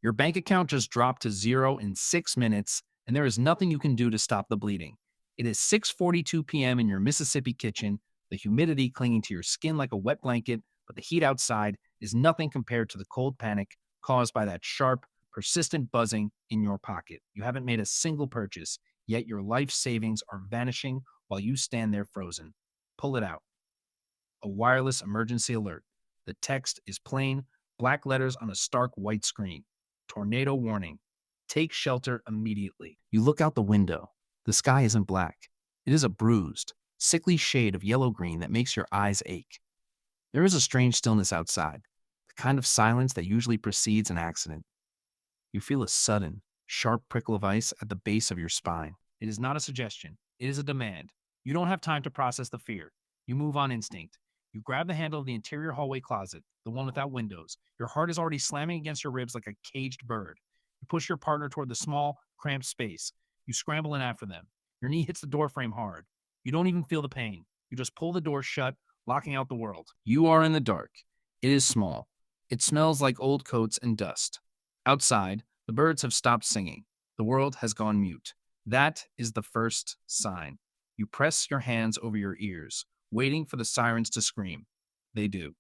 Your bank account just dropped to zero in 6 minutes, and there is nothing you can do to stop the bleeding. It is 6:42 p.m. in your Mississippi kitchen, the humidity clinging to your skin like a wet blanket, but the heat outside is nothing compared to the cold panic caused by that sharp, persistent buzzing in your pocket. You haven't made a single purchase, yet your life savings are vanishing while you stand there frozen. Pull it out. A wireless emergency alert. The text is plain, black letters on a stark white screen. Tornado warning. Take shelter immediately. You look out the window. The sky isn't black. It is a bruised, sickly shade of yellow green that makes your eyes ache. There is a strange stillness outside, the kind of silence that usually precedes an accident. You feel a sudden, sharp prickle of ice at the base of your spine. It is not a suggestion, it is a demand. You don't have time to process the fear. You move on instinct. You grab the handle of the interior hallway closet, the one without windows. Your heart is already slamming against your ribs like a caged bird. You push your partner toward the small, cramped space. You scramble in after them. Your knee hits the doorframe hard. You don't even feel the pain. You just pull the door shut, locking out the world. You are in the dark. It is small. It smells like old coats and dust. Outside, the birds have stopped singing. The world has gone mute. That is the first sign. You press your hands over your ears, waiting for the sirens to scream. They do.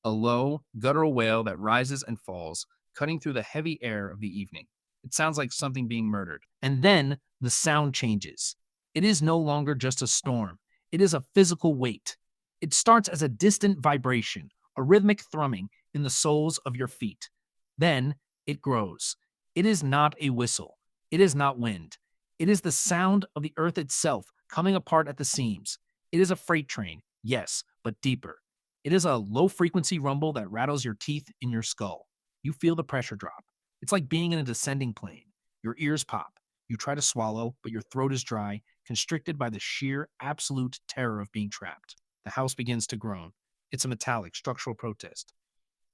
A low, guttural wail that rises and falls, cutting through the heavy air of the evening. It sounds like something being murdered. And then the sound changes. It is no longer just a storm. It is a physical weight. It starts as a distant vibration, a rhythmic thrumming in the soles of your feet. Then it grows. It is not a whistle. It is not wind. It is the sound of the earth itself coming apart at the seams. It is a freight train, yes, but deeper. It is a low frequency rumble that rattles your teeth in your skull. You feel the pressure drop. It's like being in a descending plane. Your ears pop. You try to swallow, but your throat is dry, constricted by the sheer, absolute terror of being trapped. The house begins to groan. It's a metallic, structural protest.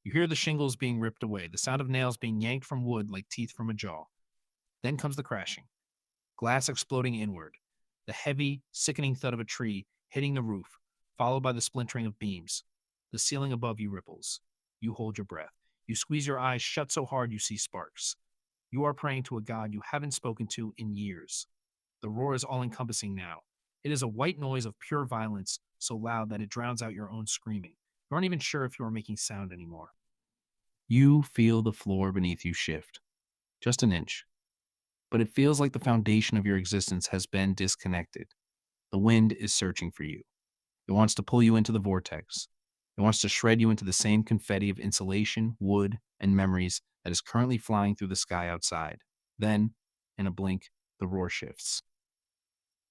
You hear the shingles being ripped away, the sound of nails being yanked from wood like teeth from a jaw. Then comes the crashing, glass exploding inward, the heavy, sickening thud of a tree hitting the roof, followed by the splintering of beams. The ceiling above you ripples. You hold your breath. You squeeze your eyes shut so hard you see sparks. You are praying to a God you haven't spoken to in years. The roar is all encompassing now. It is a white noise of pure violence, so loud that it drowns out your own screaming. You aren't even sure if you are making sound anymore. You feel the floor beneath you shift, just an inch, but it feels like the foundation of your existence has been disconnected. The wind is searching for you. It wants to pull you into the vortex. It wants to shred you into the same confetti of insulation, wood, and memories that is currently flying through the sky outside. Then, in a blink, the roar shifts.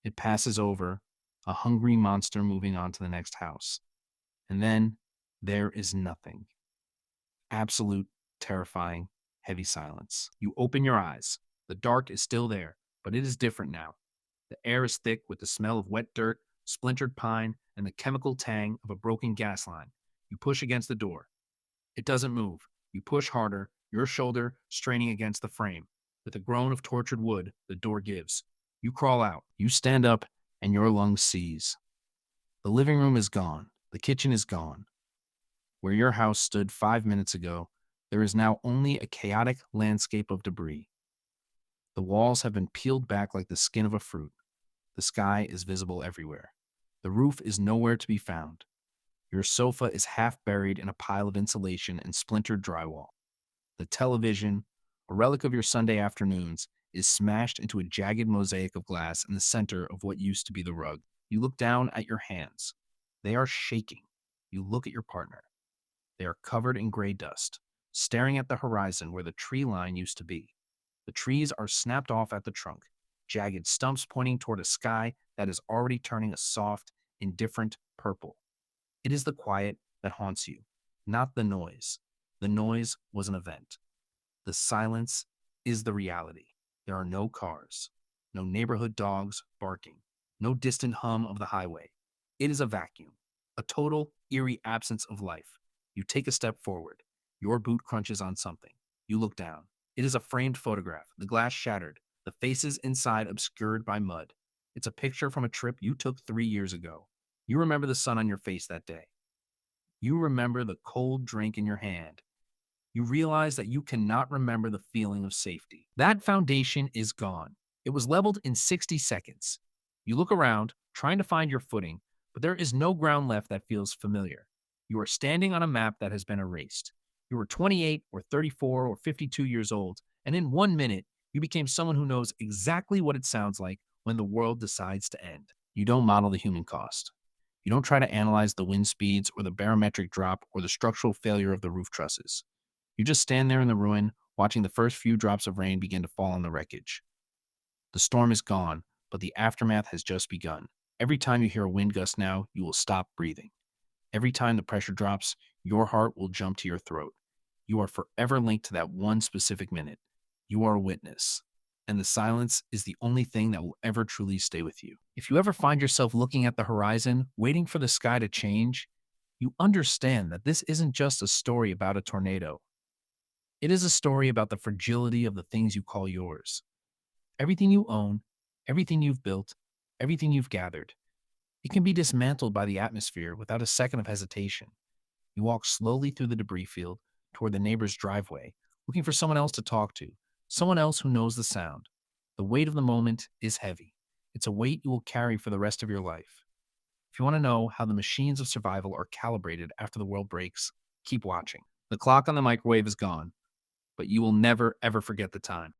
It passes over, a hungry monster moving on to the next house. And then there is nothing. Absolute, terrifying, heavy silence. You open your eyes. The dark is still there, but it is different now. The air is thick with the smell of wet dirt, splintered pine, and the chemical tang of a broken gas line. You push against the door. It doesn't move. You push harder, your shoulder straining against the frame. With a groan of tortured wood, the door gives. You crawl out. You stand up, and your lungs seize. The living room is gone. The kitchen is gone. Where your house stood 5 minutes ago, there is now only a chaotic landscape of debris. The walls have been peeled back like the skin of a fruit. The sky is visible everywhere. The roof is nowhere to be found. Your sofa is half buried in a pile of insulation and splintered drywall. The television, a relic of your Sunday afternoons, is smashed into a jagged mosaic of glass in the center of what used to be the rug. You look down at your hands. They are shaking. You look at your partner. They are covered in gray dust, staring at the horizon where the tree line used to be. The trees are snapped off at the trunk, jagged stumps pointing toward a sky that is already turning a soft, indifferent purple. It is the quiet that haunts you, not the noise. The noise was an event. The silence is the reality. There are no cars, no neighborhood dogs barking, no distant hum of the highway. It is a vacuum, a total, eerie absence of life. You take a step forward. Your boot crunches on something. You look down. It is a framed photograph, the glass shattered, the faces inside obscured by mud. It's a picture from a trip you took 3 years ago. You remember the sun on your face that day. You remember the cold drink in your hand. you realize that you cannot remember the feeling of safety. That foundation is gone. It was leveled in 60 seconds. You look around, trying to find your footing, but there is no ground left that feels familiar. You are standing on a map that has been erased. You were 28 or 34 or 52 years old, and in 1 minute, you became someone who knows exactly what it sounds like when the world decides to end. You don't model the human cost. You don't try to analyze the wind speeds or the barometric drop or the structural failure of the roof trusses. You just stand there in the ruin, watching the first few drops of rain begin to fall on the wreckage. The storm is gone, but the aftermath has just begun. Every time you hear a wind gust now, you will stop breathing. Every time the pressure drops, your heart will jump to your throat. You are forever linked to that one specific minute. You are a witness. And the silence is the only thing that will ever truly stay with you. If you ever find yourself looking at the horizon, waiting for the sky to change, you understand that this isn't just a story about a tornado. It is a story about the fragility of the things you call yours. Everything you own, everything you've built, everything you've gathered. It can be dismantled by the atmosphere without a second of hesitation. You walk slowly through the debris field toward the neighbor's driveway, looking for someone else to talk to, someone else who knows the sound. The weight of the moment is heavy. It's a weight you will carry for the rest of your life. If you want to know how the machines of survival are calibrated after the world breaks, keep watching. The clock on the microwave is gone, but you will never, ever forget the time.